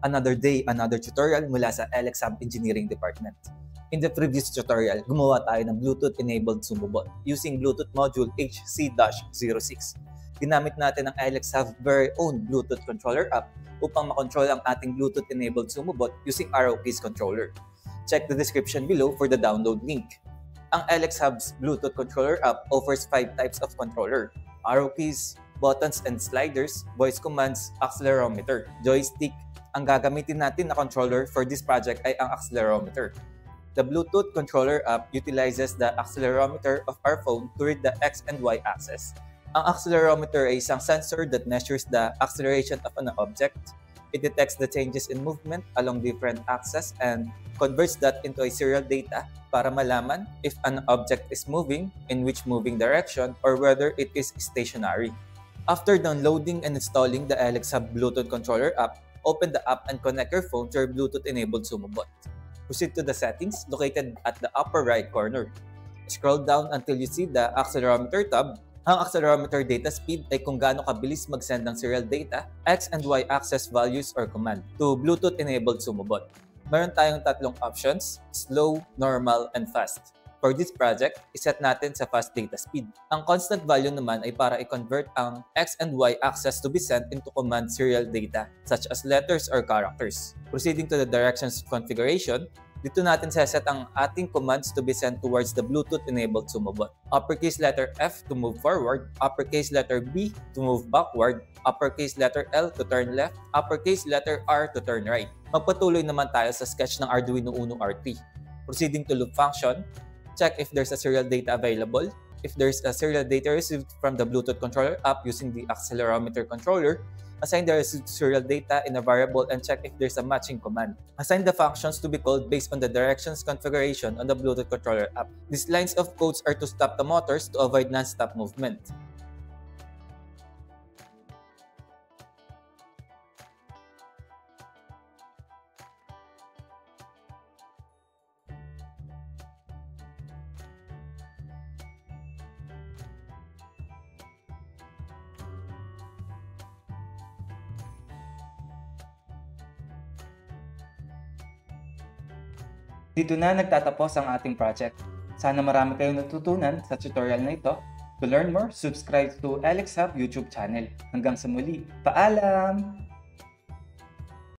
Another day, another tutorial mula sa LX Hub Engineering Department. In the previous tutorial, gumawa tayo ng Bluetooth-enabled Sumobot using Bluetooth module HC-06. Ginamit natin ang LX Hub very own Bluetooth controller app upang makontrol ang ating Bluetooth-enabled Sumobot using ArrowKeys controller. Check the description below for the download link. Ang LX Hub's Bluetooth controller app offers 5 types of controller: ArrowKeys, buttons and sliders, voice commands, accelerometer, joystick. Ang gagamitin natin na controller for this project ay ang accelerometer. The Bluetooth controller app utilizes the accelerometer of our phone to read the X and Y axis. Ang accelerometer ay isang sensor that measures the acceleration of an object. It detects the changes in movement along different axes and converts that into a serial data para malaman if an object is moving, in which moving direction, or whether it is stationary. After downloading and installing the LX Hub Bluetooth controller app, open the app and connect your phone to your Bluetooth-enabled Sumobot. Proceed to the settings located at the upper right corner. Scroll down until you see the accelerometer tab. Ang accelerometer data speed ay kung gaano kabilis mag-send ng serial data, X and Y access values or command to Bluetooth-enabled Sumobot. Meron tayong tatlong options: slow, normal, and fast. For this project, iset natin sa fast data speed. Ang constant value naman ay para i-convert ang X and Y access to be sent into command serial data, such as letters or characters. Proceeding to the directions configuration, dito natin set ang ating commands to be sent towards the Bluetooth-enabled Sumobot. Uppercase letter F to move forward, uppercase letter B to move backward, uppercase letter L to turn left, uppercase letter R to turn right. Magpatuloy naman tayo sa sketch ng Arduino Uno R3. Proceeding to loop function, check if there's a serial data available. If there's a serial data received from the Bluetooth controller app using the accelerometer controller, assign the received serial data in a variable and check if there's a matching command. Assign the functions to be called based on the directions configuration on the Bluetooth controller app. These lines of codes are to stop the motors to avoid non-stop movement. Dito na nagtatapos ang ating project. Sana marami kayong natutunan sa tutorial na ito. To learn more, subscribe to LX Hub YouTube channel. Hanggang sa muli, paalam!